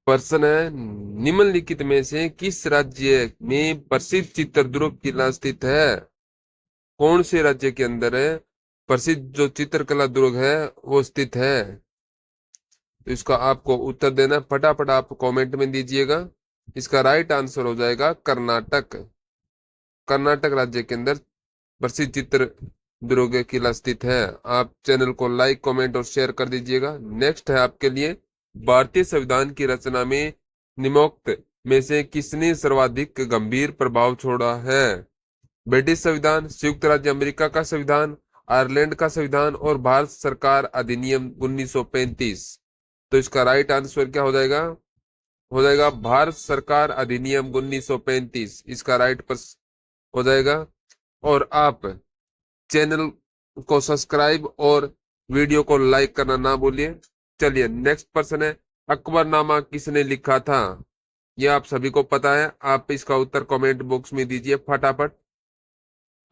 प्रश्न है, निम्नलिखित में से किस राज्य में प्रसिद्ध चित्रदुर्ग किला स्थित है? कौन से राज्य के अंदर है प्रसिद्ध जो चित्रकला दुर्ग है वो स्थित है? तो इसका आपको उत्तर देना, फटाफट आप कमेंट में दीजिएगा। इसका राइट आंसर हो जाएगा कर्नाटक। कर्नाटक राज्य के अंदर प्रसिद्ध चित्र दुर्ग किला स्थित है। आप चैनल को लाइक कमेंट और शेयर कर दीजिएगा। नेक्स्ट है आपके लिए, भारतीय संविधान की रचना में निम्नोक्त में से किसने सर्वाधिक गंभीर प्रभाव छोड़ा है? ब्रिटिश संविधान, संयुक्त राज्य अमेरिका का संविधान, आयरलैंड का संविधान और भारत सरकार अधिनियम 1935। तो इसका राइट आंसर क्या हो जाएगा? हो जाएगा भारत सरकार अधिनियम 1935, इसका राइट पर हो जाएगा। और आप चैनल को सब्सक्राइब और वीडियो को लाइक करना ना भूलिए। चलिए नेक्स्ट पर्सन है, अकबरनामा किसने लिखा था? ये आप सभी को पता है, आप इसका उत्तर कमेंट बॉक्स में दीजिए फटाफट।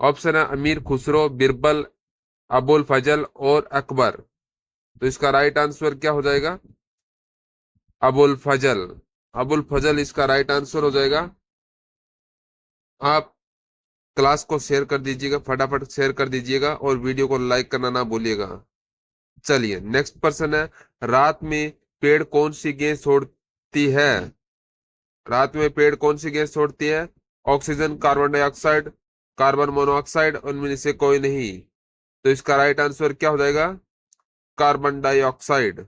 ऑप्शन है अमीर खुसरो, बिरबल, अबुल फजल और अकबर। तो इसका राइट आंसर क्या हो जाएगा? अबुल फजल। अबुल फजल इसका राइट आंसर हो जाएगा। आप क्लास को शेयर कर दीजिएगा, फटाफट शेयर कर दीजिएगा और वीडियो को लाइक करना ना भूलिएगा। चलिए नेक्स्ट पर्सन है, रात में पेड़ कौन सी गैस छोड़ती है? रात में पेड़ कौन सी गैस छोड़ती है? Oxygen, carbon dioxide, carbon monoxide, उनमें से कोई नहीं। तो इसका राइट आंसर क्या हो जाएगा? Carbon dioxide.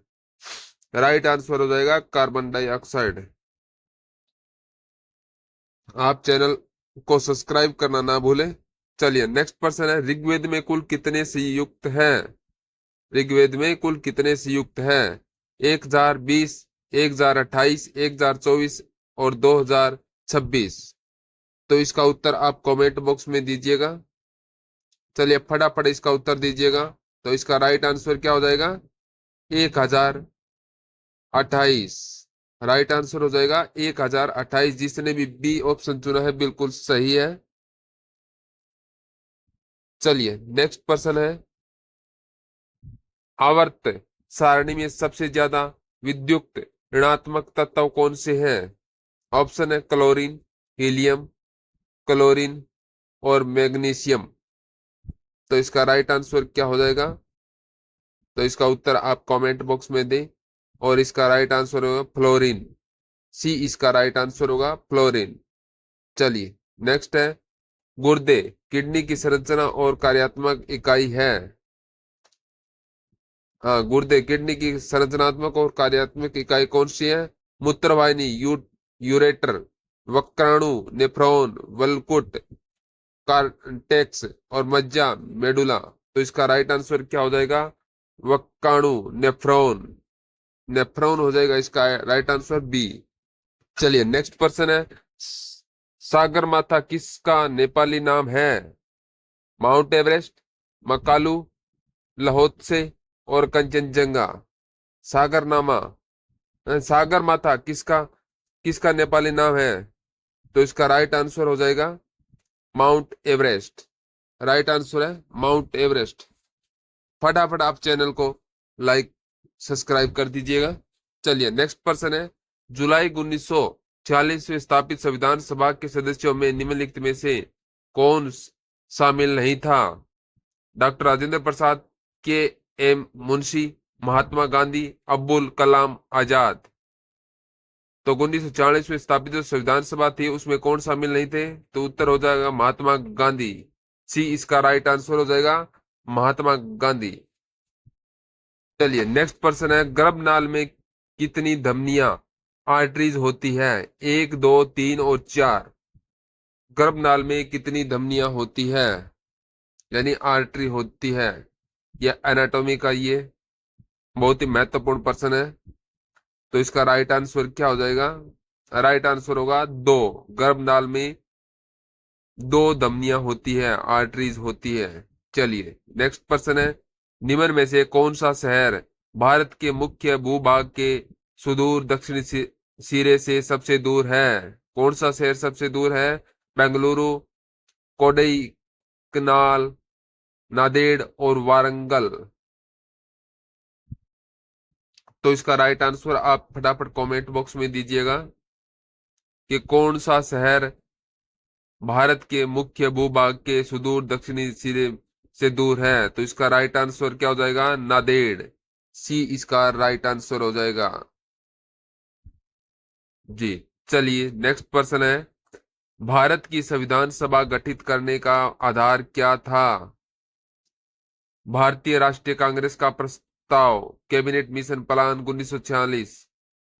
राइट आंसर हो जाएगा कार्बन डाइऑक्साइड। आप चैनल को सब्सक्राइब करना ना भूलें। चलिए नेक्स्ट पर्सन है, ऋग्वेद में कुल कितने संयुक्त हैं? ऋग्वेद में कुल कितने संयुक्त हैं? 1020, 1028, 1024 और 2026। तो इसका उत्तर आप कमेंट बॉक्स में दीजिएगा। चलिए फटाफट इसका उत्तर दीजिएगा। तो इसका राइट आंसर क्या हो जाएगा? 1028। राइट आंसर हो जाएगा 1028। जिसने भी बी ऑप्शन चुना है बिल्कुल सही है। चलिए नेक्स्ट पर्सन है, आवर्त सारणी में सबसे ज्यादा विद्युत ऋणात्मक तत्व कौन से हैं? ऑप्शन है क्लोरीन, हीलियम, क्लोरीन और मैग्नीशियम। तो इसका राइट आंसर क्या हो जाएगा? तो इसका उत्तर आप कमेंट बॉक्स में दें। और इसका राइट आंसर होगा फ्लोरीन। सी इसका राइट आंसर होगा, फ्लोरीन। चलिए नेक्स्ट है, गुर्दे किडनी की संरचना और कार्यात्मक इकाई है। हाँ, गुर्दे किडनी की संरचनात्मक और कार्यात्मक इकाई कौन सी है? मूत्रवाहिनी, यूरेटर, वक्राणु, नेफ्रॉन, वल्कुट, कार्टेक्स और मज्जा, मेडुला। तो इसका राइट आंसर क्या हो जाएगा? वक्काणु, नेफ्रॉन। नेफ्रॉन हो जाएगा इसका राइट आंसर, बी। चलिए नेक्स्ट पर्सन है, सागर माथा किसका नेपाली नाम है? माउंट एवरेस्ट, मकालू, लहोत्से और कंचनजंगा। सागरनामा, सागर माथा किसका किसका नेपाली नाम है? तो इसका राइट आंसर हो जाएगा माउंट एवरेस्ट। राइट आंसर है माउंट एवरेस्ट। फटाफट आप चैनल को लाइक सब्सक्राइब कर दीजिएगा। चलिए नेक्स्ट पर्सन है, जुलाई 1946 में स्थापित संविधान सभा के सदस्यों में निम्नलिखित में से कौन शामिल नहीं था? डॉक्टर राजेंद्र प्रसाद, के एम मुंशी, महात्मा गांधी, अब्दुल कलाम आजाद। तो 1940 में स्थापित जो संविधान सभा थी उसमें कौन शामिल नहीं थे? तो उत्तर हो जाएगा महात्मा गांधी। सी इसका राइट आंसर हो जाएगा, महात्मा गांधी। चलिए नेक्स्ट पर्सन है, गर्भनाल में कितनी धमनियां आर्टरीज होती है? 1, 2, 3 और 4। गर्भनाल में कितनी धमनियां होती है, यानी आर्टरी होती है? यह एनाटॉमी का ये बहुत ही महत्वपूर्ण पर्सन है। तो इसका राइट आंसर क्या हो जाएगा? राइट आंसर होगा 2। गर्भनाल में 2 धमनियां होती है, आर्टरीज होती है। चलिए नेक्स्ट पर्सन है, निम्न में से कौन सा शहर भारत के मुख्य भूभाग के सुदूर दक्षिणी सिरे से सबसे दूर है? कौन सा शहर सबसे दूर है? बेंगलुरु, कोडई कनाल, नांदेड़ और वारंगल। तो इसका राइट आंसर आप फटाफट कमेंट बॉक्स में दीजिएगा कि कौन सा शहर भारत के मुख्य भूभाग के सुदूर दक्षिणी सिरे से दूर है। तो इसका राइट आंसर क्या हो जाएगा? नांदेड़। सी इसका राइट आंसर हो जाएगा। जी, चलिए नेक्स्ट प्रश्न है, भारत की संविधान सभा गठित करने का आधार क्या था? भारतीय राष्ट्रीय कांग्रेस का प्रस्ताव, कैबिनेट मिशन प्लान 1946,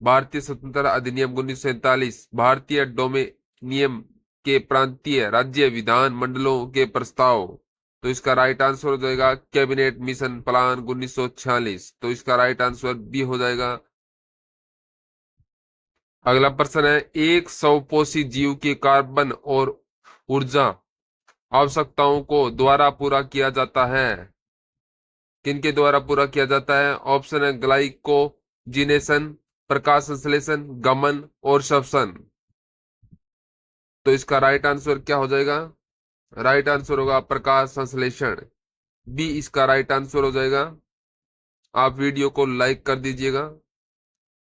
भारतीय स्वतंत्रता अधिनियम 1947, भारतीय डोमिनियन के प्रांतीय राज्य विधान मंडलों के प्रस्ताव। तो इसका राइट आंसर हो जाएगा कैबिनेट मिशन प्लान 1946। तो इसका राइट आंसर बी हो जाएगा। अगला प्रश्न है, एक स्वपोषी जीव की कार्बन और ऊर्जा आवश्यकताओं को द्वारा पूरा किया जाता है। किनके द्वारा पूरा किया जाता है? ऑप्शन है ग्लाइकोजिनेशन, प्रकाश संश्लेषण, गमन और श्वसन। तो इसका राइट आंसर क्या हो जाएगा? राइट आंसर होगा प्रकाश संश्लेषण। बी इसका राइट आंसर हो जाएगा। आप वीडियो को लाइक कर दीजिएगा,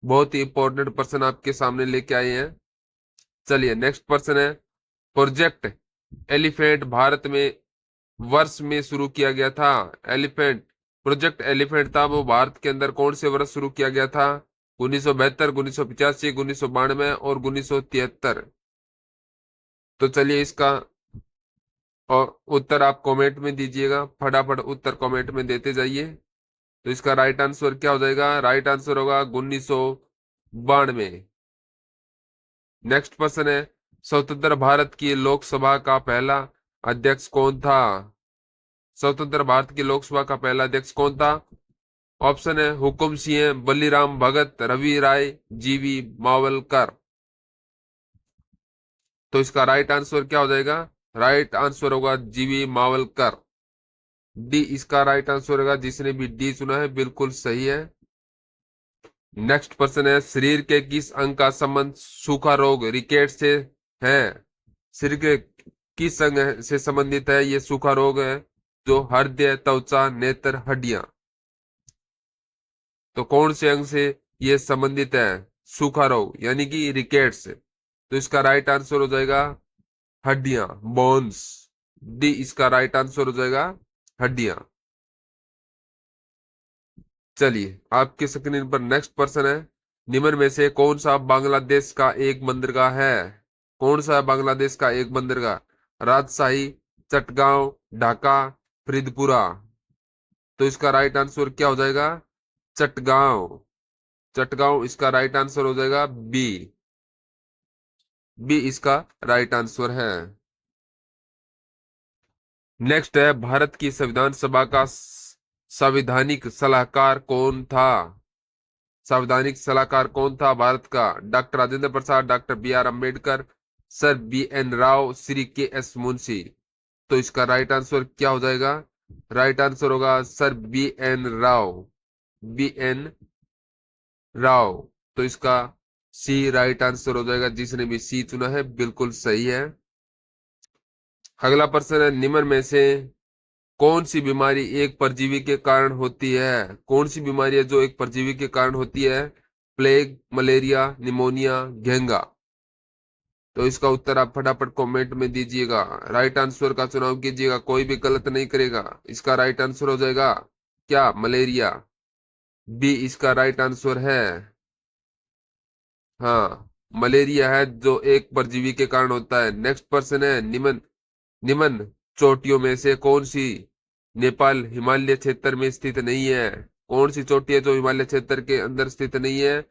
बहुत ही इंपॉर्टेंट प्रश्न आपके सामने लेके आए हैं। चलिए नेक्स्ट प्रश्न है, प्रोजेक्ट एलिफेंट भारत में वर्ष में शुरू किया गया था। एलिफेंट प्रोजेक्ट एलिफेंट था वो भारत के अंदर कौन से वर्ष शुरू किया गया था? 1972, 1985, 1992 और 1973। तो चलिए इसका और उत्तर आप कमेंट में दीजिएगा, फटाफट उत्तर कमेंट में देते जाइए। तो इसका राइट आंसर क्या हो जाएगा? राइट आंसर होगा 1992। नेक्स्ट प्रश्न है, स्वतंत्र भारत की लोकसभा का पहला अध्यक्ष कौन था? स्वतंत्र भारत की लोकसभा का पहला अध्यक्ष कौन था? ऑप्शन है हुकुम सिंह, बलीराम भगत, रवि राय, जीवी मावलकर। तो इसका राइट आंसर क्या हो जाएगा? राइट आंसर होगा जीवी मावलकर। डी इसका राइट आंसर होगा। जिसने भी डी चुना है बिल्कुल सही है। नेक्स्ट प्रश्न है, शरीर के किस अंग का संबंध सूखा रोग रिकेट से है? शरीर के किस अंग से संबंधित है ये सूखा रोग है? जो हृदय, त्वचा, नेत्र, हड्डियां। तो कौन से अंग से ये संबंधित है सूखा रोग यानी कि रिकेट्स? तो इसका राइट आंसर हो जाएगा हड्डियां, बोन्स। डी इसका राइट आंसर हो जाएगा हड्डियां। चलिए आपके स्क्रीन पर नेक्स्ट प्रश्न है, निम्न में से कौन सा बांग्लादेश का एक बंदरगाह है? कौन सा बांग्लादेश का एक बंदरगाह? राजशाही, चटगांव, ढाका, फरीदपुरा। तो इसका राइट आंसर क्या हो जाएगा? चटगांव। चटगांव इसका राइट आंसर हो जाएगा। बी बी इसका राइट आंसर है। नेक्स्ट है, भारत की संविधान सभा का संवैधानिक सलाहकार कौन था? संवैधानिक सलाहकार कौन था भारत का? Doctor Rajendra Prasad, doctor B R Ambedkar, sir B N Rao, Shri K S Munshi. तो इसका राइट आंसर क्या हो जाएगा? राइट आंसर होगा sir B N Rao. B N Rao. तो इसका सी राइट आंसर हो जाएगा। जिसने भी सी चुना है बिल्कुल सही है। अगला प्रश्न है, निम्न में से कौन सी बीमारी एक परजीवी के कारण होती है? कौन सी बीमारी है जो एक परजीवी के कारण होती है? प्लेग, मलेरिया, निमोनिया, घेंगा। तो इसका उत्तर आप फटाफट कमेंट में दीजिएगा, राइट आंसर का चुनाव कीजिएगा, कोई भी गलत नहीं करेगा। इसका राइट आंसर हो जाएगा क्या? मलेरिया। बी इसका राइट आंसर है। हाँ, मलेरिया है जो एक परजीवी के कारण होता है। नेक्स्ट प्रश्न है, निम्न निम्न चोटियों में से कौन सी नेपाल हिमालय क्षेत्र में स्थित नहीं है? कौन सी चोटी है जो हिमालय क्षेत्र के अंदर स्थित नहीं है?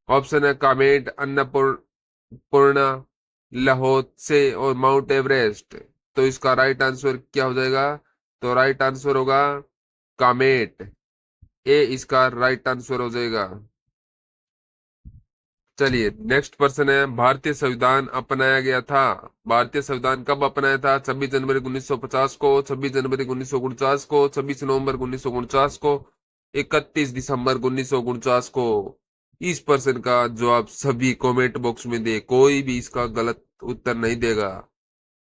ऑप्शन है कामेट, अन्नपूर्णा, लाहोत्से और माउंट एवरेस्ट। तो इसका राइट आंसर क्या हो जाएगा? तो राइट आंसर होगा कामेट। ए इसका राइट आंसर हो जाएगा। चलिए नेक्स्ट प्रश्न है, भारतीय संविधान अपनाया गया था। भारतीय संविधान कब अपनाया था? 26 जनवरी 1950 को, 26 जनवरी 1949 को, 26 नवंबर 1949 को, 31 दिसंबर 1949 को। इस प्रश्न का जवाब सभी कमेंट बॉक्स में दे, कोई भी इसका गलत उत्तर नहीं देगा।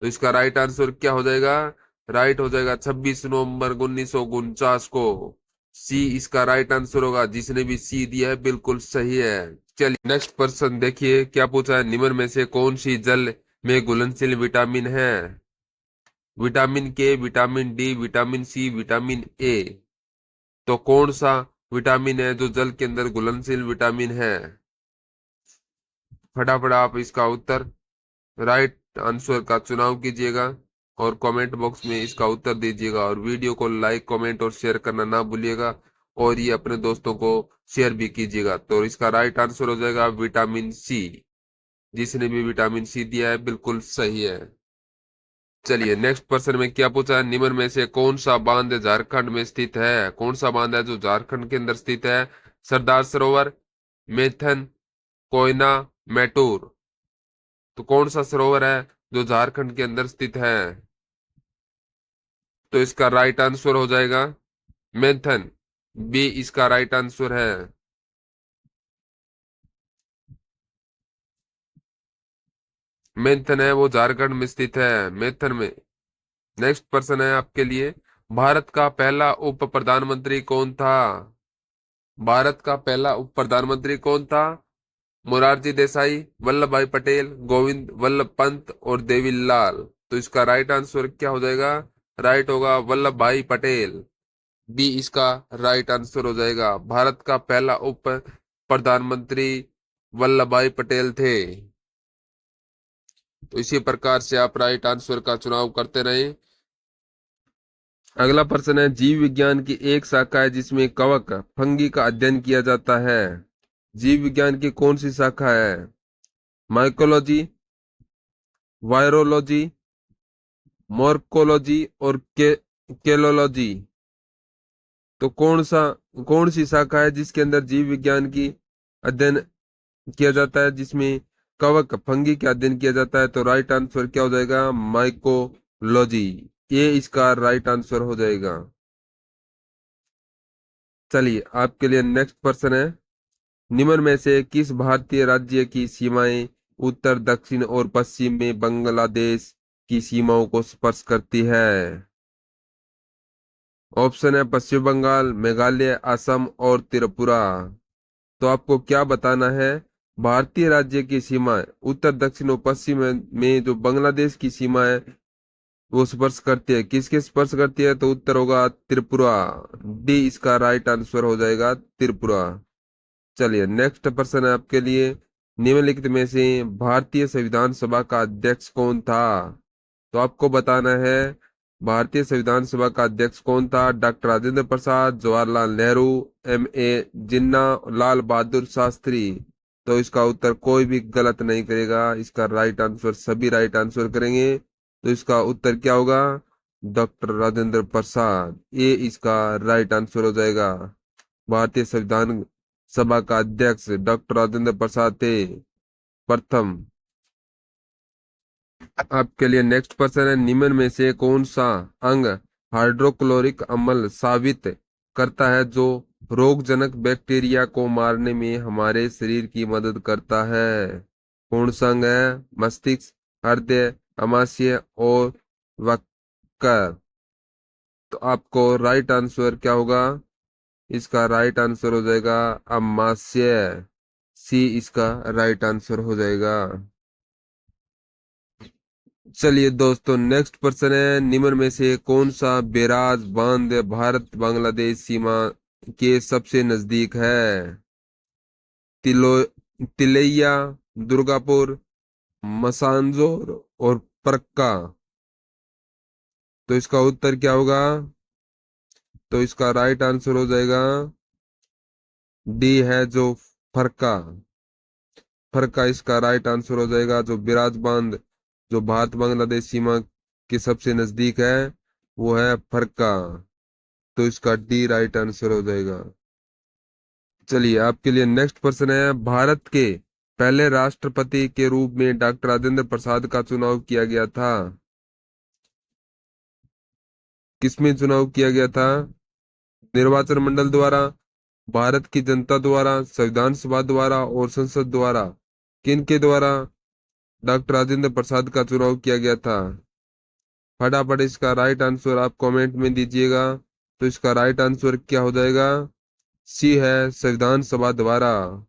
तो इसका राइट आंसर क्या हो जाएगा? राइट हो जाएगा 26 नवंबर 1949 को। सी इसका राइट आंसर होगा। जिसने भी सी दिया है बिल्कुल सही है। चलिए नेक्स्ट पर्सन देखिए क्या पूछा है। निम्न में से कौन सी जल में घुलनशील विटामिन है? Vitamin K, vitamin D, vitamin C, vitamin A. तो कौन सा विटामिन है जो जल के अंदर घुलनशील विटामिन है? फटाफट आप इसका उत्तर, राइट आंसर का चुनाव कीजिएगा और कमेंट बॉक्स में इसका उत्तर दीजिएगा। और वीडियो को लाइक, कमेंट और शेयर करना ना भूलिएगा। और ये अपने दोस्तों को शेयर भी कीजिएगा। तो इसका राइट आंसर हो जाएगा विटामिन सी। जिसने भी विटामिन सी दिया है बिल्कुल सही है। चलिए नेक्स्ट पर्सन में क्या पूछा है। निम्न में से कौन सा बांध झारखंड में स्थित है? कौन सा बांध है जो झारखंड के अंदर स्थित है? सरदार सरोवर, मेथन, कोयना, मैटूर। तो कौन सा सरोवर है जो झारखंड के अंदर स्थित है? तो इसका राइट आंसर हो जाएगा मेंथन। बी इसका राइट आंसर है। मेंथन है वो झारखंड में स्थित है, मेंथन में। नेक्स्ट पर्सन है आपके लिए। भारत का पहला उप प्रधानमंत्री कौन था? भारत का पहला उप प्रधानमंत्री कौन था? मोरारजी देसाई, वल्लभ भाई पटेल, गोविंद वल्लभ पंत और देवीलाल। तो इसका राइट आंसर क्या हो जाएगा? राइट होगा वल्लभ भाई पटेल। बी इसका राइट आंसर हो जाएगा। भारत का पहला उप प्रधानमंत्री वल्लभ भाई पटेल थे। तो इसी प्रकार से आप राइट आंसर का चुनाव करते रहें। अगला प्रश्न है, जीव विज्ञान की एक शाखा है जिसमें कवक फंगी का अध्ययन किया जाता है। जीव विज्ञान की कौन सी शाखा है? माइकोलॉजी, वायरोलॉजी, मॉर्कोलॉजी और केलोलॉजी। तो कौन सी शाखा है जिसके अंदर जीव विज्ञान की अध्ययन किया जाता है, जिसमें कवक फंगी का अध्ययन किया जाता है? तो राइट आंसर क्या हो जाएगा? माइकोलॉजी। ये इसका राइट आंसर हो जाएगा। चलिए आपके लिए नेक्स्ट प्रश्न है। निम्न में से किस भारतीय राज्य की सीमाएं उत्तर, दक्षिण और पश्चिम में बांग्लादेश की सीमाओं को स्पर्श करती है? ऑप्शन है पश्चिम बंगाल, मेघालय, असम और त्रिपुरा। तो आपको क्या बताना है? भारतीय राज्य की सीमा उत्तर, दक्षिण और पश्चिम में जो बांग्लादेश की सीमा है वो स्पर्श करती है। किसके स्पर्श करती है? तो उत्तर होगा त्रिपुरा। डी इसका राइट आंसर हो जाएगा, त्रिपुरा। चलिए नेक्स्ट प्रश्न है आपके लिए। निम्नलिखित में से भारतीय संविधान सभा का अध्यक्ष कौन था? तो आपको बताना है भारतीय संविधान सभा का अध्यक्ष कौन था। Doctor Rajendra Prasad, Jawaharlal Nehru, M A Jinnah, Lal Bahadur Shastri. तो इसका उत्तर कोई भी गलत नहीं करेगा। इसका राइट आंसर सभी राइट आंसर करेंगे। तो इसका उत्तर क्या होगा? डॉक्टर राजेंद्र प्रसाद। ये इसका राइट आंसर हो जाएगा। भारतीय संविधान सभा का अध्यक्ष डॉक्टर राजेंद्र प्रसाद थे प्रथम। आपके लिए नेक्स्ट प्रश्न है। निम्न में से कौन सा अंग हाइड्रोक्लोरिक अम्ल साबित करता है जो रोगजनक बैक्टीरिया को मारने में हमारे शरीर की मदद करता है? कौन सा अंग है? मस्तिष्क, हृदय, अमाशय और वक्र। तो आपको राइट आंसर क्या होगा? इसका राइट आंसर हो जाएगा अमाशय। सी इसका राइट आंसर हो जाएगा। चलिए दोस्तों नेक्स्ट प्रश्न है। निम्न में से कौन सा बैराज बांध भारत बांग्लादेश सीमा के सबसे नजदीक है? तिलो तिलैया, दुर्गापुर, मसानजोर और प्रक्का। तो इसका उत्तर क्या होगा? तो इसका राइट आंसर हो जाएगा डी है जो फरक्का। फरक्का इसका राइट आंसर हो जाएगा। जो बैराज बांध जो भारत बांग्लादेश सीमा के सबसे नजदीक है वो है फरक्का। तो इसका डी राइट आंसर हो जाएगा। चलिए आपके लिए नेक्स्ट प्रश्न है। भारत के पहले राष्ट्रपति के रूप में डॉक्टर राजेंद्र प्रसाद का चुनाव किया गया था। किसमें चुनाव किया गया था? निर्वाचन मंडल द्वारा, भारत की जनता द्वारा, संविधान सभा द्वारा और संसद द्वारा। किन के द्वारा डॉक्टर राजेंद्र प्रसाद का चुनाव किया गया था? फटाफट इसका राइट आंसर आप कमेंट में दीजिएगा। तो इसका राइट आंसर क्या हो जाएगा? सी है, संविधान सभा द्वारा।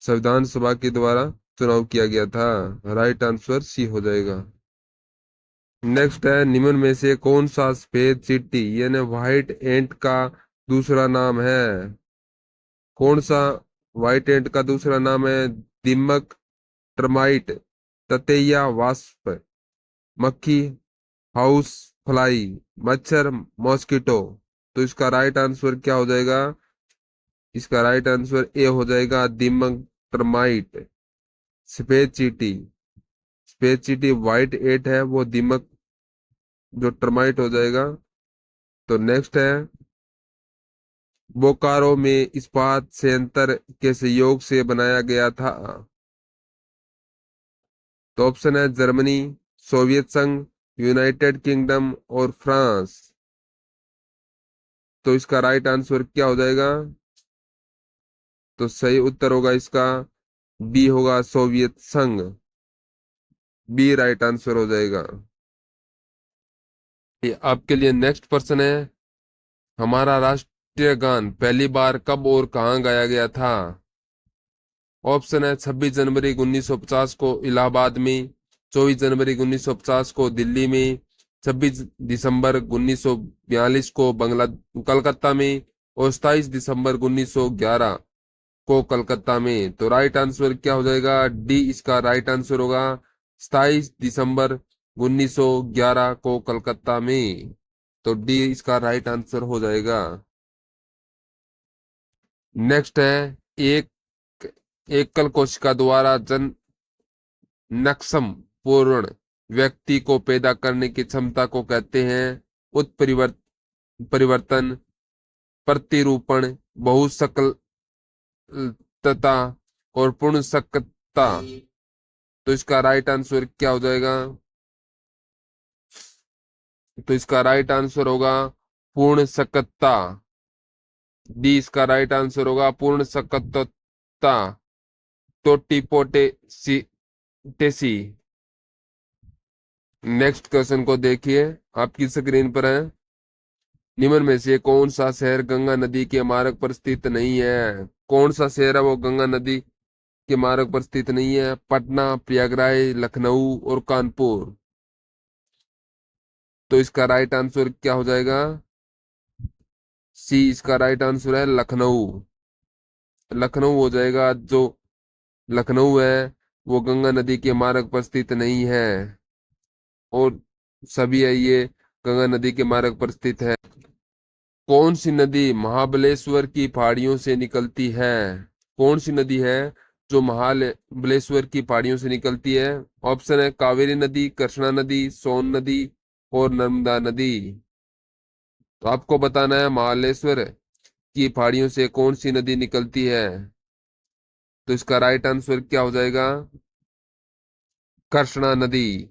संविधान सभा के द्वारा चुनाव किया गया था। राइट आंसर सी हो जाएगा। नेक्स्ट है, निम्न में से कौन सा सफेद चींटी यानी व्हाइट एंट का दूसरा नाम है? कौन सा व्हाइट एंट का दूसरा नाम है? दीमक, टर्माइट, ततैया, वास्प, मक्खी, हाउस फ्लाई, मच्छर, मॉस्किटो। तो इसका राइट आंसर क्या हो जाएगा? इसका राइट आंसर ए हो जाएगा, दीमक, टर्माइट, सफेद चींटी। सफेद चींटी व्हाइट एट है, वो दीमक जो टर्माइट हो जाएगा। तो नेक्स्ट है, बोकारो में इस्पात संयंत्र के सहयोग से बनाया गया था। तो ऑप्शन है जर्मनी, सोवियत संघ, यूनाइटेड किंगडम और फ्रांस। तो इसका राइट आंसर क्या हो जाएगा? तो सही उत्तर होगा इसका बी होगा, सोवियत संघ। बी राइट आंसर हो जाएगा। ये आपके लिए नेक्स्ट प्रश्न है, हमारा राष्ट्रीय गान पहली बार कब और कहाँ गाया गया था? ऑप्शन है 26 जनवरी 1950 को इलाहाबाद में, 24 जनवरी 1950 को दिल्ली में, 26 दिसंबर 1942 को कलकत्ता में और 27 दिसंबर 1911 को कलकत्ता में। तो राइट आंसर क्या हो जाएगा? डी इसका राइट आंसर होगा, 27 दिसंबर 1911 को कलकत्ता में। तो डी इसका राइट आंसर हो जाएगा। नेक्स्ट है, एक एकल कोशिका द्वारा जन नक्षम पूर्ण व्यक्ति को पैदा करने की क्षमता को कहते हैं उत्परिवर्तन, प्रतिरूपण, बहुशक्लता और पूर्णशक्लता। तो इसका राइट आंसर क्या हो जाएगा? तो इसका राइट आंसर होगा पूर्णशक्लता। डी इसका राइट आंसर होगा पूर्णशक्लता। टोटीपोटेसी टेसी। नेक्स्ट क्वेश्चन को देखिए, आपकी स्क्रीन पर है, निम्न में से कौन सा शहर गंगा नदी के मार्ग पर स्थित नहीं है? कौन सा शहर है वो गंगा नदी के मार्ग पर स्थित नहीं है? पटना, प्रयागराज, लखनऊ और कानपुर। तो इसका राइट आंसर क्या हो जाएगा? सी इसका राइट आंसर है, लखनऊ। लखनऊ हो जाएगा। जो लखनऊ है वो गंगा नदी के मार्ग पर स्थित नहीं है, और सभी है ये गंगा नदी के मार्ग पर स्थित है। कौन सी नदी महाबलेश्वर की पहाड़ियों से निकलती है? कौन सी नदी है जो महाबलेश्वर की पहाड़ियों से निकलती है? ऑप्शन है कावेरी नदी, कृष्णा नदी, सोन नदी और नर्मदा नदी। तो आपको बताना है महाबलेश्वर की पहाड़ियों से कौन सी नदी निकलती है। तो इसका राइट आंसर क्या हो जाएगा? कृष्णा नदी।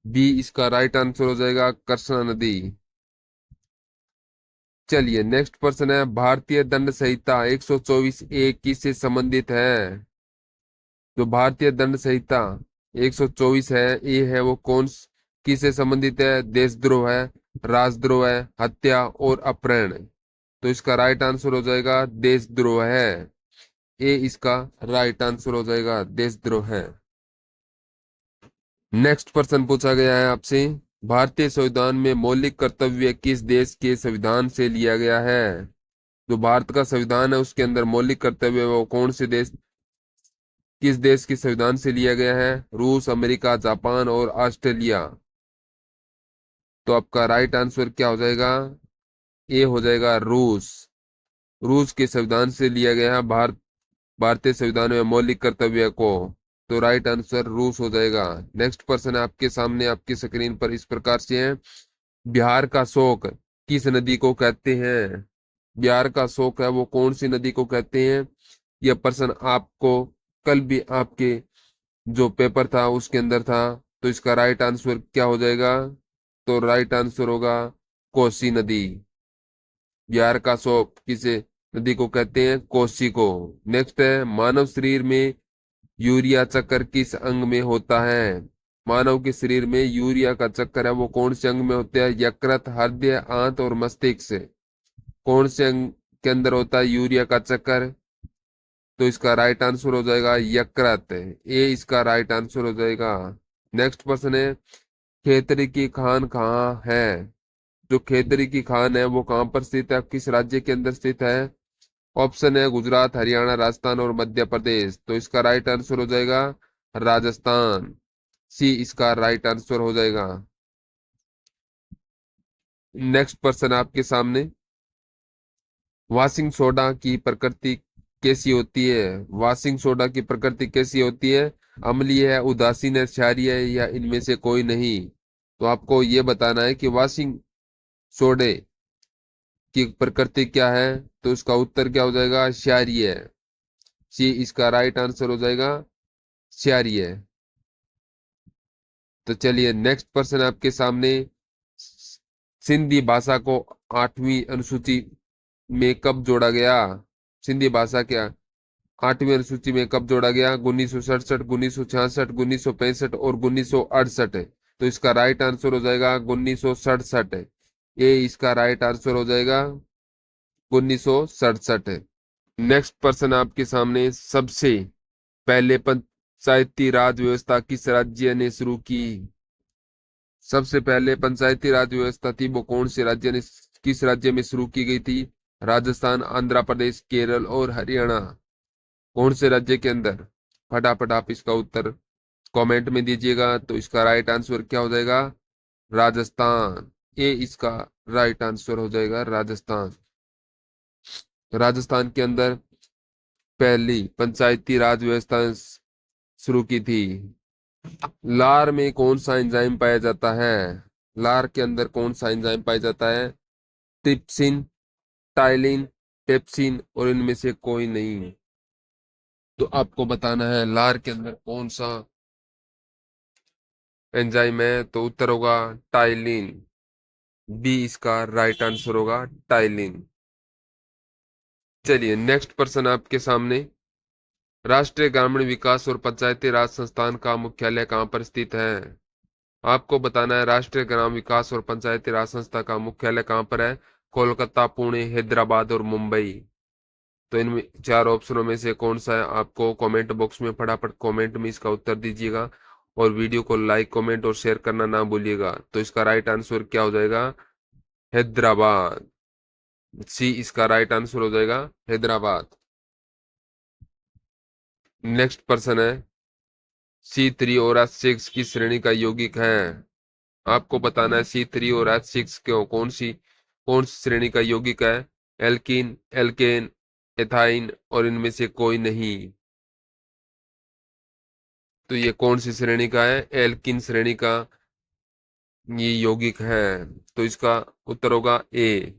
बी इसका राइट आंसर हो जाएगा, कृष्णा नदी। चलिए नेक्स्ट प्रश्न है, भारतीय दंड संहिता 124 ए किससे संबंधित है? जो भारतीय दंड संहिता 124 है ए है, वो किससे संबंधित है? देशद्रोह है, राजद्रोह है, हत्या और अपहरण। तो इसका राइट आंसर हो जाएगा देशद्रोह है। ए इसका राइट आंसर हो जाएगा, देशद्रोह है। नेक्स्ट प्रश्न पूछा गया है आपसे, भारतीय संविधान में मौलिक कर्तव्य किस देश के संविधान से लिया गया है? जो भारत का संविधान है उसके अंदर मौलिक कर्तव्य है, वो कौन से देश, किस देश के संविधान से लिया गया है? रूस, अमेरिका, जापान और ऑस्ट्रेलिया। तो आपका राइट आंसर क्या हो जाएगा? ए हो जाएगा, रूस। रूस के संविधान से लिया गया है भारतीय संविधान में मौलिक कर्तव्य को। तो राइट आंसर रूस हो जाएगा। नेक्स्ट प्रश्न है आपके सामने, आपकी स्क्रीन पर इस प्रकार से है, बिहार का शोक किस नदी को कहते हैं? बिहार का शोक है वो कौन सी नदी को कहते हैं? यह प्रश्न आपको कल भी आपके जो पेपर था उसके अंदर था। तो इसका राइट आंसर क्या हो जाएगा? तो राइट आंसर होगा कोसी नदी। बिहार का शोक किसे नदी को कहते हैं? कोसी को। नेक्स्ट है, मानव शरीर में यूरिया चक्र किस अंग में होता है? मानव के शरीर में यूरिया का चक्कर है वो कौन से अंग में होता है? यकृत, हृदय, आंत और मस्तिष्क। कौन से अंग के अंदर होता है यूरिया का चक्कर? तो इसका राइट आंसर हो जाएगा यकृत। ए इसका राइट आंसर हो जाएगा। नेक्स्ट क्वेश्चन है, खेतरी की खान कहाँ है? जो खेतरी की खान है वो कहाँ पर स्थित है, किस राज्य के अंदर स्थित है? ऑप्शन है गुजरात, हरियाणा, राजस्थान और मध्य प्रदेश। तो इसका राइट आंसर हो जाएगा राजस्थान। सी इसका राइट आंसर हो जाएगा। नेक्स्ट पर्सन आपके सामने, वॉशिंग सोडा की प्रकृति कैसी होती है? वॉशिंग सोडा की प्रकृति कैसी होती है? अम्लीय है, उदासीन है, क्षारीय है या इनमें से कोई नहीं? तो आपको ये बताना है कि वॉशिंग सोडे की प्रकृति क्या है। तो इसका उत्तर क्या हो जाएगा? क्षारीय है। सी इसका राइट आंसर हो जाएगा क्षारीय। तो चलिए नेक्स्ट पर्सन आपके सामने, सिंधी भाषा को 8वीं अनुसूची में कब जोड़ा गया? सिंधी भाषा क्या 8वीं अनुसूची में कब जोड़ा गया? 1967, 1966, 1965 और 1968। तो इसका राइट आंसर हो जाएगा 1967। ये इसका राइट आंसर हो जाएगा 1967। नेक्स्ट पर्सन आपके सामने, सबसे पहले पंचायती राज व्यवस्था किस राज्य ने शुरू की? सबसे पहले पंचायती राज व्यवस्था थी वो कौन से राज्य ने, किस राज्य में शुरू की गई थी? राजस्थान, आंध्र प्रदेश, केरल और हरियाणा। कौन से राज्य के अंदर? फटाफट आप इसका उत्तर कमेंट में दीजिएगा। तो इसका राइट आंसर क्या हो जाएगा? राजस्थान। ये इसका राइट आंसर हो जाएगा राजस्थान। राजस्थान के अंदर पहली पंचायती राज व्यवस्था शुरू की थी। लार में कौन सा एंजाइम पाया जाता है? लार के अंदर कौन सा एंजाइम पाया जाता है? ट्रिप्सिन, टाइलिन, पेप्सिन और इनमें से कोई नहीं। तो आपको बताना है लार के अंदर कौन सा एंजाइम है। तो उत्तर होगा टाइलिन। बी इसका राइट आंसर होगा टाइलिन। चलिए नेक्स्ट पर्सन आपके सामने, राष्ट्रीय ग्रामीण विकास और पंचायती राज संस्थान का मुख्यालय कहाँ पर स्थित है? आपको बताना है राष्ट्रीय ग्राम विकास और पंचायती राज संस्था का मुख्यालय कहाँ पर है? कोलकाता, पुणे, हैदराबाद और मुंबई। तो इन चार ऑप्शनों में से कौन सा है? आपको कमेंट बॉक्स में फटाफट कमेंट में इसका उत्तर दीजिएगा और वीडियो को लाइक, कमेंट और शेयर करना ना भूलिएगा। तो इसका राइट आंसर क्या हो जाएगा? हैदराबाद। सी इसका राइट आंसर हो जाएगा हैदराबाद। नेक्स्ट पर्सन है, C3 और H6 की श्रेणी का यौगिक है। आपको बताना है C3 और H6 क्यों कौन सी श्रेणी का यौगिक है? एल्कीन, एल्केन, एथाइन और इनमें से कोई नहीं। तो ये कौन सी श्रेणी का है? एल्किन श्रेणी का ये यौगिक है। तो इसका उत्तर होगा ए।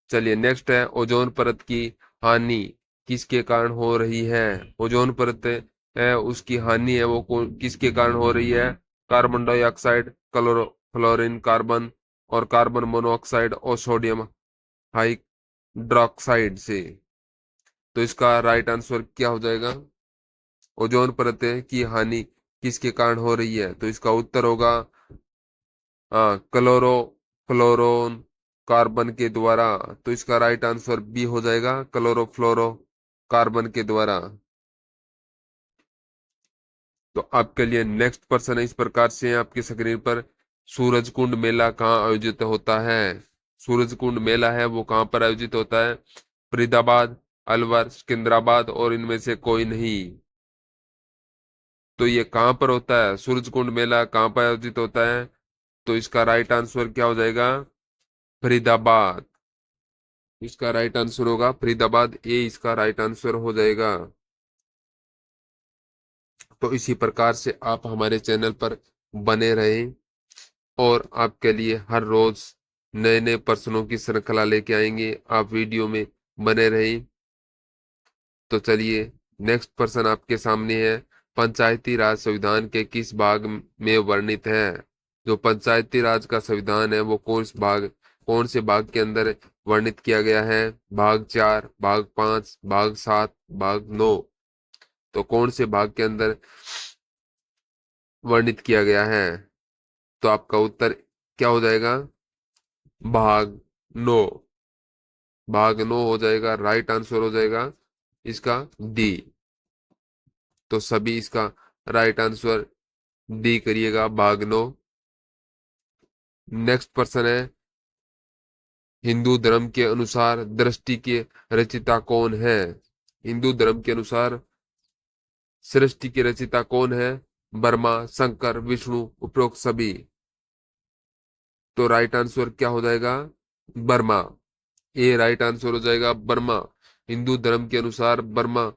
चलिए नेक्स्ट है, ओजोन परत की हानि किसके कारण हो रही है? ओजोन परत है उसकी हानि है वो किसके कारण हो रही है? कार्बन डाइऑक्साइड, क्लोरीन, कार्बन और कार्बन मोनोऑक्साइड और सोडियम हाइड्रोक्साइड से। तो इसका राइट आंसर क्या हो जाएगा? ओजोन परत की हानि किसके कारण हो रही है? तो इसका उत्तर होगा क्लोरोन कार्बन के द्वारा। तो इसका राइट आंसर बी हो जाएगा क्लोरोफ्लोरो कार्बन के द्वारा। तो आपके लिए नेक्स्ट पर्सन है इस प्रकार से आपके स्क्रीन पर, सूरज कुंड मेला कहाँ आयोजित होता है? सूरज कुंड मेला है वो कहाँ पर आयोजित होता है? फरीदाबाद, अलवर, सिकंदराबाद और इनमें से कोई नहीं। तो ये कहाँ पर होता है? सूरज कुंड मेला कहाँ पर आयोजित होता है? तो इसका राइट आंसर क्या हो जाएगा? फरीदाबाद। इसका राइट आंसर होगा फरीदाबाद। ए इसका राइट आंसर हो जाएगा। तो इसी प्रकार से आप हमारे चैनल पर बने रहें और आपके लिए हर रोज नए नए प्रश्नों की श्रृंखला लेके आएंगे। आप वीडियो में बने रहें। तो चलिए नेक्स्ट प्रश्न आपके सामने है, पंचायती राज संविधान के किस भाग में वर्णित है? जो पंचायती राज का संविधान है वो कौन से भाग के अंदर वर्णित किया गया है? भाग 4, भाग 5, भाग 7, भाग 9। तो कौन से भाग के अंदर वर्णित किया गया है। तो आपका उत्तर क्या हो जाएगा? भाग नो। भाग नो हो जाएगा, राइट आंसर हो जाएगा इसका डी। तो सभी इसका राइट आंसर डी करिएगा, भाग नो। नेक्स्ट प्रश्न है, हिंदू धर्म के अनुसार दृष्टि के रचिता कौन है? हिंदू धर्म के अनुसार सृष्टि की रचिता कौन है? ब्रह्मा, शंकर, विष्णु, उपरोक्त सभी। तो राइट आंसर क्या हो जाएगा? ब्रह्मा। ए राइट आंसर हो जाएगा ब्रह्मा। हिंदू धर्म के अनुसार ब्रह्मा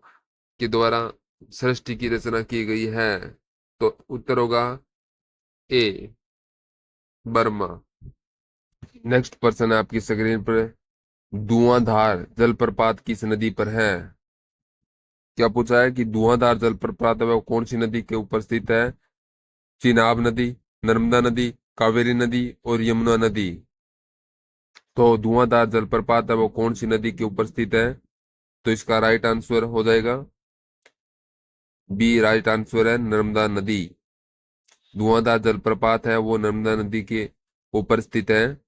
के द्वारा सृष्टि की रचना की गई है। तो उत्तर होगा ए, ब्रह्मा। नेक्स्ट प्रश्न है आपकी स्क्रीन पर, धुआंधार जलप्रपात किस नदी पर है? क्या पूछा है कि धुआंधार जलप्रपात है वो कौन सी नदी के ऊपर स्थित है? चिनाब नदी, नर्मदा नदी, कावेरी नदी और यमुना नदी। तो धुआंधार जलप्रपात है वो कौन सी नदी के ऊपर स्थित है? तो इसका राइट आंसर हो जाएगा बी, राइट आंसर है नर्मदा नदी। धुआंधार जलप्रपात है वो नर्मदा नदी के ऊपर स्थित है।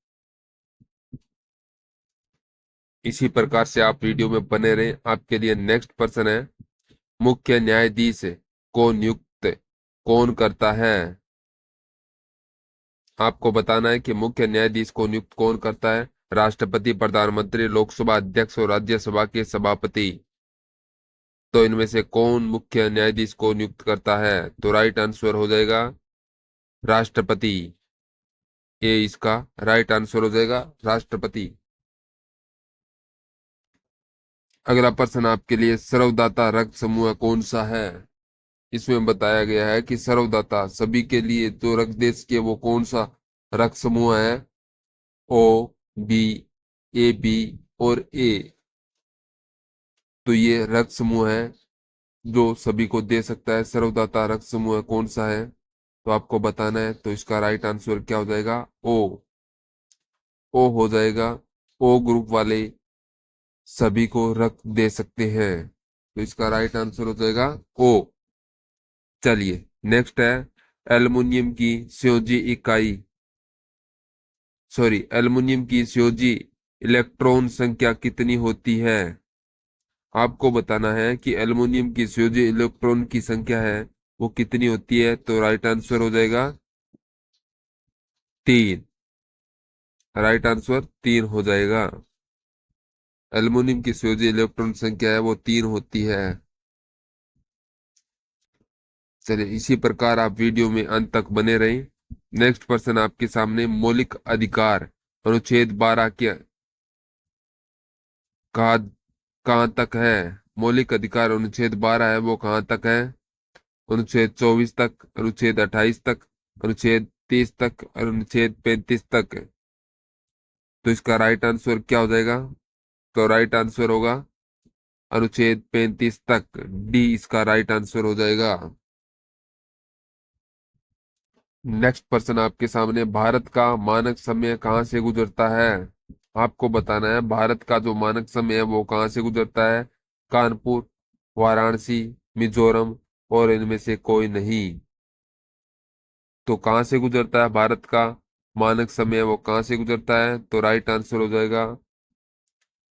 इसी प्रकार से आप वीडियो में बने रहें। आपके लिए नेक्स्ट प्रश्न है, मुख्य न्यायाधीश को नियुक्त कौन करता है? आपको बताना है कि मुख्य न्यायाधीश को नियुक्त कौन करता है। राष्ट्रपति, प्रधानमंत्री, लोकसभा अध्यक्ष और राज्यसभा के सभापति। तो इनमें से कौन मुख्य न्यायाधीश को नियुक्त करता है? तो राइट आंसर हो जाएगा राष्ट्रपति। ये इसका राइट आंसर हो जाएगा राष्ट्रपति। अगला प्रश्न आपके लिए, सर्वदाता रक्त समूह कौन सा है? इसमें बताया गया है कि सर्वदाता सभी के लिए जो रक्त देश के वो कौन सा रक्त समूह है? ओ, बी, ए बी और ए। तो ये रक्त समूह है जो सभी को दे सकता है। सर्वदाता रक्त समूह कौन सा है तो आपको बताना है। तो इसका राइट आंसर क्या हो जाएगा? ओ। ओ हो जाएगा। ओ ग्रुप वाले सभी को रक्त दे सकते हैं। तो इसका राइट आंसर हो जाएगा ओ। चलिए नेक्स्ट है, एल्युमिनियम की संयोजी इकाई एल्युमिनियम की संयोजी इलेक्ट्रॉन संख्या कितनी होती है? आपको बताना है कि एल्युमिनियम की संयोजी इलेक्ट्रॉन की संख्या है वो कितनी होती है। तो राइट आंसर हो जाएगा 3। राइट आंसर 3 हो जाएगा। एल्युमिनियम की संयोजी इलेक्ट्रॉन संख्या है वो 3 होती है। चलिए इसी प्रकार आप वीडियो में अंत तक बने रहें। नेक्स्ट पर्सन आपके सामने, मौलिक अधिकार अनुच्छेद 12 के कहा कहाँ तक है? मौलिक अधिकार अनुच्छेद 12 है वो कहाँ तक है? अनुच्छेद 24 तक, अनुच्छेद 28 तक, अनुच्छेद 30 तक और अनुच्छेद 35 तक। तो इसका राइट आंसर क्या हो जाएगा? तो राइट आंसर होगा अनुच्छेद 35 तक, डी इसका राइट आंसर हो जाएगा। नेक्स्ट पर्सन आपके सामने, भारत का मानक समय कहाँ से गुजरता है? आपको बताना है भारत का जो मानक समय है वो कहाँ से गुजरता है। कानपुर, वाराणसी, मिजोरम और इनमें से कोई नहीं। तो कहाँ से गुजरता है भारत का मानक समय, वो कहाँ से गुजरता है? तो राइट आंसर हो जाएगा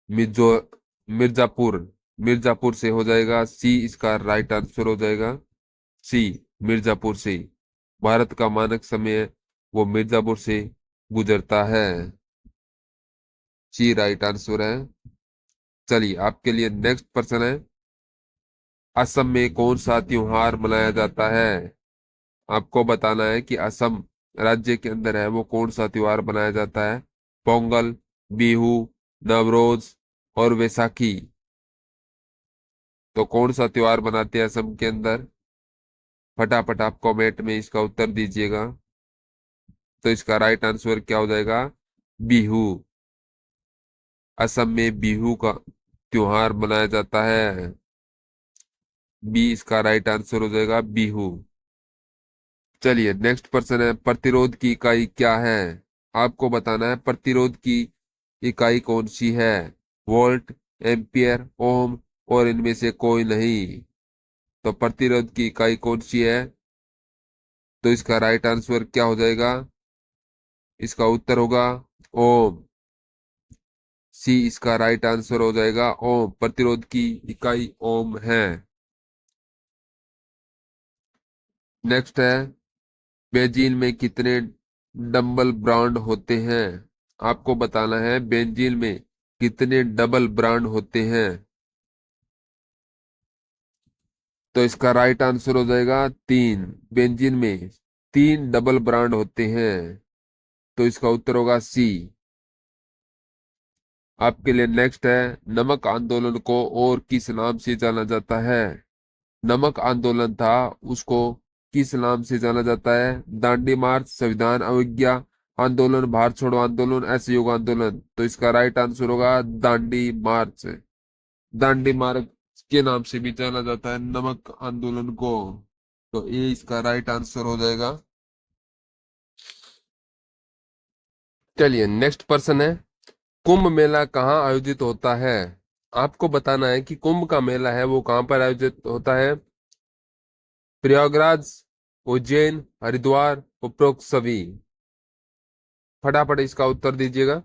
मिजो मिर्जापुर। मिर्जापुर से हो जाएगा सी, इसका राइट आंसर हो जाएगा सी, मिर्जापुर से। भारत का मानक समय वो मिर्जापुर से गुजरता है। सी राइट आंसर है। चलिए आपके लिए नेक्स्ट प्रश्न है, असम में कौन सा त्योहार मनाया जाता है? आपको बताना है कि असम राज्य के अंदर है वो कौन सा त्योहार मनाया जाता है। पोंगल, बिहू, नवरोज और वैसाखी। तो कौन सा त्योहार मनाते हैं असम के अंदर? फटाफट आप कमेंट में इसका उत्तर दीजिएगा। तो इसका राइट आंसर क्या हो जाएगा? बिहू। असम में बिहू का त्योहार मनाया जाता है। बी इसका राइट आंसर हो जाएगा बिहू। चलिए नेक्स्ट प्रश्न है, प्रतिरोध की इकाई क्या है? आपको बताना है प्रतिरोध की इकाई कौन सी है। वोल्ट, एम्पियर, ओम और इनमें से कोई नहीं। तो प्रतिरोध की इकाई कौन सी है? तो इसका राइट आंसर क्या हो जाएगा? इसका उत्तर होगा ओम। सी इसका राइट आंसर हो जाएगा ओम। प्रतिरोध की इकाई ओम है। नेक्स्ट है, बेंजीन में कितने डबल बॉन्ड होते हैं? आपको बताना है बेंजीन में कितने डबल बॉन्ड होते हैं। तो इसका राइट आंसर हो जाएगा 3। बेंजीन में 3 डबल बॉन्ड होते हैं। तो इसका उत्तर होगा सी। आपके लिए नेक्स्ट है, नमक आंदोलन को और किस नाम से जाना जाता है? नमक आंदोलन था, उसको किस नाम से जाना जाता है? दांडी मार्च, संविधान अवज्ञा आंदोलन, भारत छोड़ो आंदोलन, असहयोग आंदोलन। तो इसका राइट आंसर होगा दांडी मार्च। दांडी मार्च के नाम से भी जाना जाता है नमक आंदोलन को। तो ये इसका राइट आंसर हो जाएगा। चलिए नेक्स्ट पर्सन है, कुंभ मेला कहाँ आयोजित होता है? आपको बताना है कि कुंभ का मेला है वो कहाँ पर आयोजित होता है। प्रयागराज, उज्जैन, हरिद्वार, उपरोक्त सभी। फटाफट इसका उत्तर दीजिएगा।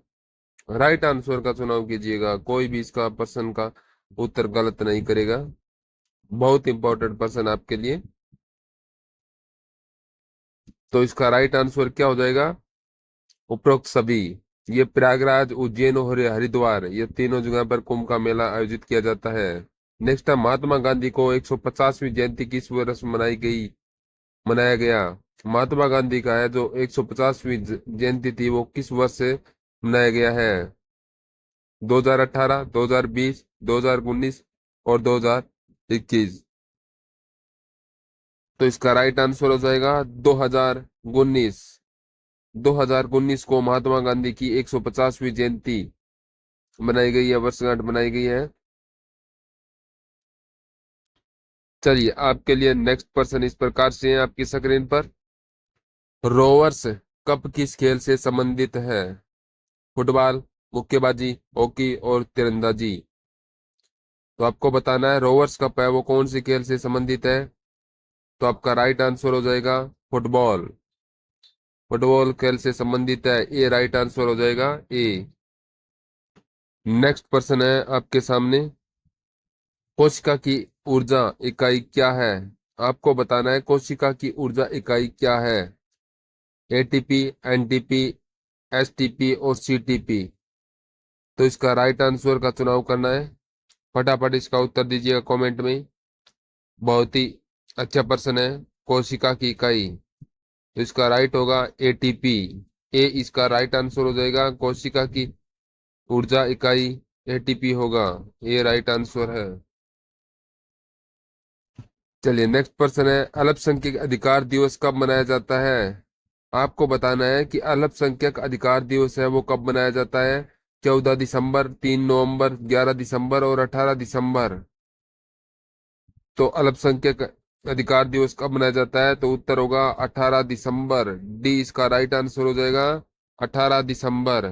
राइट आंसर का चुनाव कीजिएगा, कोई भी इसका पर्सन का उत्तर गलत नहीं करेगा। बहुत इंपॉर्टेंट पर्सन आपके लिए। तो इसका राइट आंसर क्या हो जाएगा? उपरोक्त सभी। ये प्रयागराज, उज्जैन और हरिद्वार, ये तीनों जगह पर कुंभ का मेला आयोजित किया जाता है। नेक्स्ट है, महात्मा गांधी को 150वीं जयंती किस वर्ष मनाया गया? महात्मा गांधी का है जो 150वीं जयंती थी वो किस वर्ष से मनाया गया है? 2018, 2020, 2019 और 2021। तो इसका राइट आंसर हो जाएगा 2019। 2019 को महात्मा गांधी की 150वीं जयंती मनाई गई है, वर्षगांठ मनाई गई है। चलिए आपके लिए नेक्स्ट पर्सन इस प्रकार से है आपकी स्क्रीन पर। रोवर्स कप किस खेल से संबंधित है? फुटबॉल, मुक्केबाजी, हॉकी और तीरंदाजी। तो आपको बताना है रोवर्स कप है वो कौन सी खेल से संबंधित है। तो आपका राइट आंसर हो जाएगा फुटबॉल। फुटबॉल खेल से संबंधित है, ए राइट आंसर हो जाएगा ए। नेक्स्ट पर्सन है आपके सामने, कोशिका की ऊर्जा इकाई क्या है? आपको बताना है कोशिका की ऊर्जा इकाई क्या है। एटीपी, एनटीपी, एसटीपी और सीटीपी। तो इसका राइट आंसर का चुनाव करना है। फटाफट इसका उत्तर दीजिएगा कमेंट में। बहुत ही अच्छा पर्सन है, कोशिका की इकाई। तो इसका राइट होगा एटीपी। ए इसका राइट आंसर हो जाएगा, कोशिका की ऊर्जा इकाई एटीपी होगा। ये राइट आंसर है। चलिए नेक्स्ट पर्सन है, अल्पसंख्यक अधिकार दिवस कब मनाया जाता है? आपको बताना है कि अल्पसंख्यक अधिकार दिवस है वो कब मनाया जाता है। 14 दिसंबर, 3 नवंबर, 11 दिसंबर और 18 दिसंबर। तो अल्पसंख्यक अधिकार दिवस कब मनाया जाता है? तो उत्तर होगा 18 दिसंबर। डी इसका राइट आंसर हो जाएगा 18 दिसंबर।